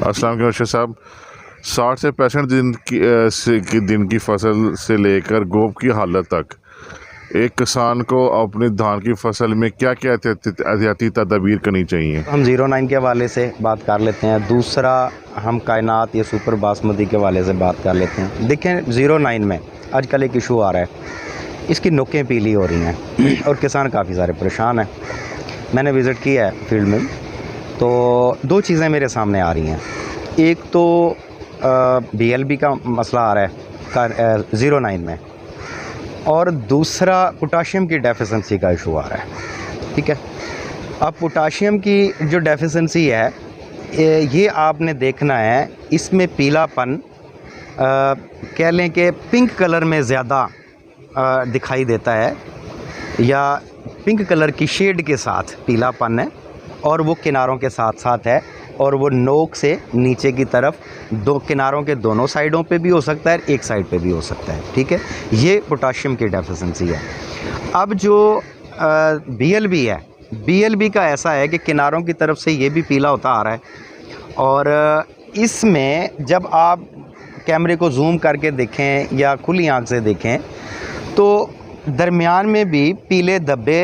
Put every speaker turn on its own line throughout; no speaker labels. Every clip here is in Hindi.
अस्सलाम वालेकुम अर्शद साहब। 60 से 65 दिन की फसल से लेकर गोब की हालत तक एक किसान को अपनी धान की फसल में क्या क्या एहतियाती तदाबीर करनी चाहिए?
हम 09 के हवाले से बात कर लेते हैं। दूसरा हम कायनात या सुपर बासमती के हवाले से बात कर लेते हैं। देखें 09 में आजकल एक इशू आ रहा है, इसकी नोकें पीली हो रही हैं और किसान काफ़ी सारे परेशान हैं। मैंने विज़िट किया है फील्ड में, तो दो चीज़ें मेरे सामने आ रही हैं। एक तो BLB का मसला आ रहा है 09 में, और दूसरा पोटाशियम की डेफिशिएंसी का इशू आ रहा है। ठीक है, अब पोटाशियम की जो डेफिशिएंसी है ये आपने देखना है, इसमें पीलापन कह लें कि पिंक कलर में ज़्यादा दिखाई देता है, या पिंक कलर की शेड के साथ पीलापन है, और वो किनारों के साथ साथ है, और वो नोक से नीचे की तरफ दो किनारों के दोनों साइडों पे भी हो सकता है, एक साइड पे भी हो सकता है। ठीक है, ये पोटाशियम की डेफिशिएंसी है। अब जो BLB है, BLB का ऐसा है कि किनारों की तरफ से ये भी पीला होता आ रहा है, और इसमें जब आप कैमरे को जूम करके देखें या खुली आंख से देखें तो दरमियान में भी पीले धब्बे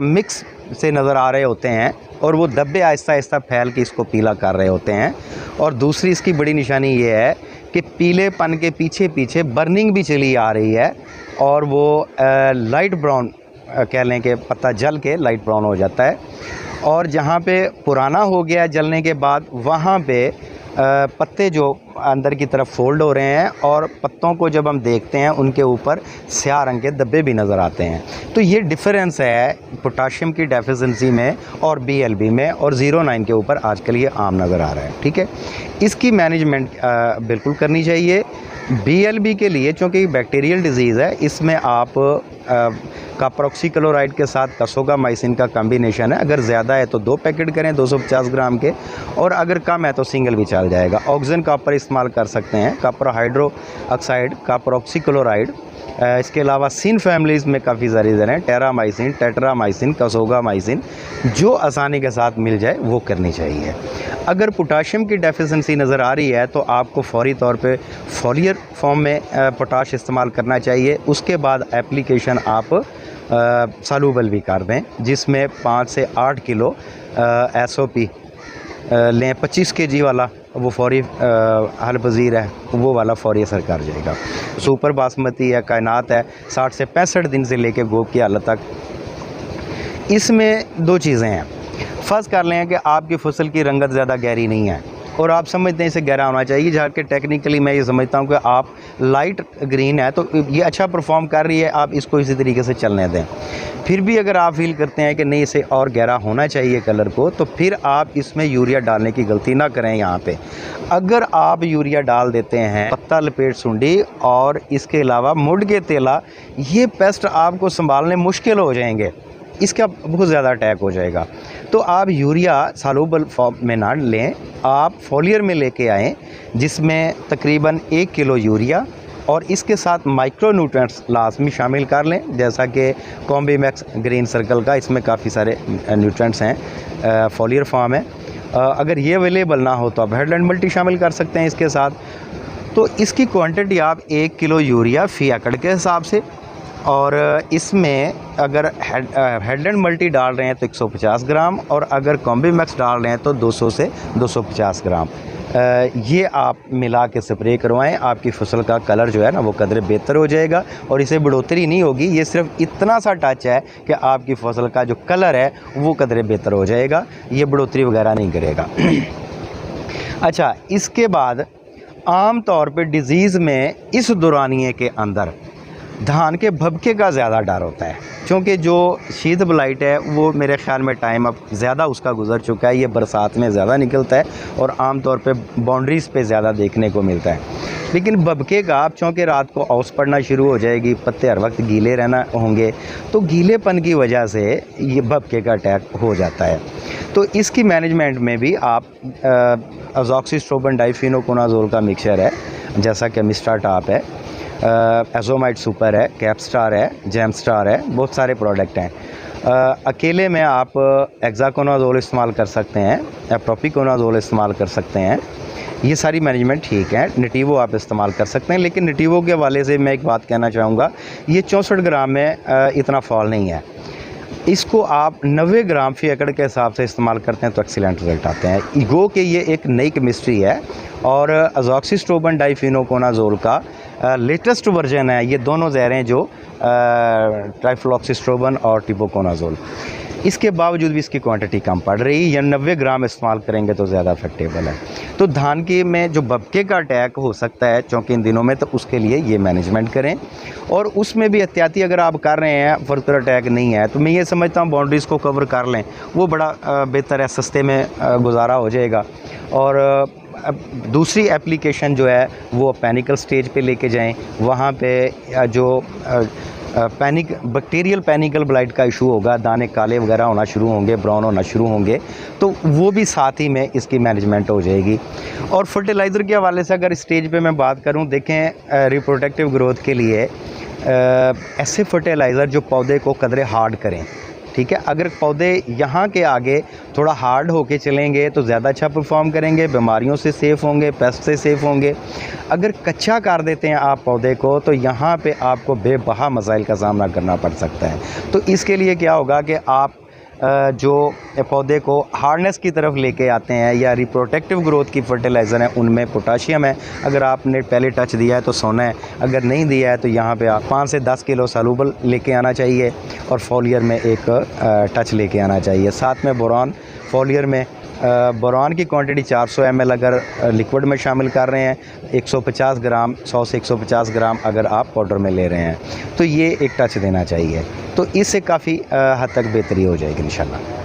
मिक्स से नज़र आ रहे होते हैं, और वो धब्बे आहिस्ता आहिस्ता फैल के इसको पीला कर रहे होते हैं। और दूसरी इसकी बड़ी निशानी ये है कि पीलेपन के पीछे पीछे बर्निंग भी चली आ रही है, और वो लाइट ब्राउन कह लें कि पत्ता जल के लाइट ब्राउन हो जाता है, और जहाँ पे पुराना हो गया जलने के बाद वहाँ पे पत्ते जो अंदर की तरफ फोल्ड हो रहे हैं, और पत्तों को जब हम देखते हैं उनके ऊपर स्याह रंग के धब्बे भी नज़र आते हैं। तो ये डिफरेंस है पोटाशियम की डेफिशिएंसी में और BLB में, और 09 के ऊपर आजकल ये आम नज़र आ रहा है। ठीक है, इसकी मैनेजमेंट बिल्कुल करनी चाहिए। BLB के लिए चूँकि बैक्टीरियल डिजीज़ है, इसमें आप काप्रोक्सीक्लोराइड के साथ कसोगामाइसिन का कॉम्बिनेशन है। अगर ज़्यादा है तो 2 पैकेट करें 250 ग्राम के, और अगर कम है तो सिंगल भी चल जाएगा। ऑक्सीजन कॉपर इस्तेमाल कर सकते हैं, कॉपर हाइड्रो ऑक्साइड, काप्रोक्सीक्लोराइड। इसके अलावा सिन फैमिलीज़ में काफ़ी सारी हैं, टेरामाइसिन, टेट्रामाइसिन, कसोगामाइसिन, जो आसानी के साथ मिल जाए वो करनी चाहिए। अगर पोटाशियम की डेफिशिएंसी नज़र आ रही है तो आपको फौरी तौर पे फोलियर फॉर्म में पोटाश इस्तेमाल करना चाहिए। उसके बाद एप्लीकेशन आप सालूबल भी कर दें, जिसमें 5 से 8 किलो SOP लें। 25 kg वाला वो फौरी हल पजीर है, वो वाला फौरी असर कर जाएगा। सुपर बासमती है, कायनात है, 60 से 65 दिन से लेके गोब की हालत तक। इसमें दो चीज़ें हैं। फ़र्ज़ कर लें कि आपकी फसल की रंगत ज़्यादा गहरी नहीं है, और आप समझते हैं इसे गहरा होना चाहिए, जहाँ कि टेक्निकली मैं ये समझता हूँ कि आप लाइट ग्रीन है तो ये अच्छा परफॉर्म कर रही है, आप इसको इसी तरीके से चलने दें। फिर भी अगर आप फील करते हैं कि नहीं इसे और गहरा होना चाहिए कलर को, तो फिर आप इसमें यूरिया डालने की गलती ना करें। यहाँ पे अगर आप यूरिया डाल देते हैं, पत्ता लपेट सुंडी और इसके अलावा मुड़ के तेला, ये पेस्ट आपको संभालने मुश्किल हो जाएंगे, इसका बहुत ज़्यादा अटैक हो जाएगा। तो आप यूरिया सालूबल फॉर्म में ना लें, आप फोलियर में लेके आएँ, जिसमें तकरीबन 1 किलो यूरिया और इसके साथ माइक्रो न्यूट्रिएंट्स लाजमी शामिल कर लें, जैसा कि कॉम्बीमैक्स ग्रीन सर्कल का, इसमें काफ़ी सारे न्यूट्रिएंट्स हैं, फोलियर फॉर्म है। अगर ये अवेलेबल ना हो तो आप हेडलैंड मल्टी शामिल कर सकते हैं इसके साथ। तो इसकी क्वांटिटी आप 1 किलो यूरिया फ़ी एकड़ के हिसाब से, और इसमें अगर हेडलैंड मल्टी डाल रहे हैं तो 150 ग्राम, और अगर कॉम्बीमैक्स डाल रहे हैं तो 200 से 250 ग्राम ये आप मिला के स्प्रे करवाएं। आपकी फसल का कलर जो है ना वो कदरे बेहतर हो जाएगा, और इसे बढ़ोतरी नहीं होगी, ये सिर्फ इतना सा टच है कि आपकी फसल का जो कलर है वो कदरे बेहतर हो जाएगा, ये बढ़ोतरी वगैरह नहीं करेगा। अच्छा, इसके बाद आम तौर पे डिज़ीज़ में इस दौरानिए के अंदर धान के भभके का ज़्यादा डर होता है, क्योंकि जो शीत ब्लाइट है वो मेरे ख़्याल में टाइम अब ज़्यादा उसका गुजर चुका है। ये बरसात में ज़्यादा निकलता है और आम तौर पे बाउंड्रीज़ पे ज़्यादा देखने को मिलता है। लेकिन भभके का आप चूँकि रात को औस पड़ना शुरू हो जाएगी, पत्ते हर वक्त गीले रहना होंगे, तो गीलेपन की वजह से ये भभके का अटैक हो जाता है। तो इसकी मैनेजमेंट में भी आप अज़ॉक्सिस्ट्रोबिन डाइफिनोकोनाज़ोल का मिक्सचर है, जैसा कि मिस्टाटाप है, एजोमाइट सुपर है, कैपस्टार है, जेमस्टार है, बहुत सारे प्रोडक्ट हैं। अकेले में आप हेक्साकोनाज़ोल इस्तेमाल कर सकते हैं या प्रोपिकोनाज़ोल इस्तेमाल कर सकते हैं। ये सारी मैनेजमेंट ठीक है। नेटिवो आप इस्तेमाल कर सकते हैं, लेकिन नेटिवो के हवाले से मैं एक बात कहना चाहूँगा, ये 64 ग्राम में इतना फॉल नहीं है। इसको आप 90 ग्राम फी एकड़ के हिसाब से इस्तेमाल करते हैं तो एक्सीलेंट रिजल्ट आते हैं। गो कि ये एक नई केमिस्ट्री है और अजॉक्सिस्ट्रोबिन डाइफिनोकोनाजोल का लेटेस्ट वर्जन है। ये दोनों ज़हरें जो ट्राइफ्लॉक्सिस्ट्रोबिन और टिबोकोनाजोल, इसके बावजूद भी इसकी क्वांटिटी कम पड़ रही है, या 90 ग्राम इस्तेमाल करेंगे तो ज़्यादा इफेक्टेबल है। तो धान की में जो बबके का अटैक हो सकता है चूँकि इन दिनों में, तो उसके लिए ये मैनेजमेंट करें। और उसमें भी एहतियाती अगर आप कर रहे हैं, फर्दर अटैक नहीं है, तो मैं ये समझता हूँ बाउंड्रीज़ को कवर कर लें, वो बड़ा बेहतर है, सस्ते में गुजारा हो जाएगा। और दूसरी एप्लीकेशन जो है वो पैनिकल स्टेज पे लेके जाएं, वहाँ पे जो बैक्टीरियल पैनिकल ब्लाइट का इशू होगा, दाने काले वगैरह होना शुरू होंगे, ब्राउन होना शुरू होंगे, तो वो भी साथ ही में इसकी मैनेजमेंट हो जाएगी। और फर्टिलाइज़र के हवाले से अगर स्टेज पे मैं बात करूं, देखें रिप्रोडक्टिव ग्रोथ के लिए ऐसे फर्टिलाइज़र जो पौधे को कदरे हार्ड करें, ठीक है। अगर पौधे यहाँ के आगे थोड़ा हार्ड होके चलेंगे तो ज़्यादा अच्छा परफॉर्म करेंगे, बीमारियों से सेफ़ होंगे, पेस्ट से सेफ़ होंगे। अगर कच्चा कर देते हैं आप पौधे को, तो यहाँ पे आपको बेबहा मसाइल का सामना करना पड़ सकता है। तो इसके लिए क्या होगा कि आप जो पौधे को हार्डनेस की तरफ लेके आते हैं, या रिप्रोडक्टिव ग्रोथ की फर्टिलाइज़र हैं, उनमें पोटाशियम है। अगर आपने पहले टच दिया है तो सोना है, अगर नहीं दिया है तो यहाँ पे आप 5 से 10 किलो सॉल्युबल लेके आना चाहिए, और फॉलियर में एक टच लेके आना चाहिए। साथ में बोरान, फॉलियर में बोरान की क्वांटिटी 400 ml अगर लिक्विड में शामिल कर रहे हैं, 150 ग्राम 100 से 150 ग्राम अगर आप पाउडर में ले रहे हैं, तो ये एक टच देना चाहिए। तो इससे काफ़ी हद तक बेहतरी हो जाएगी इंशाल्लाह।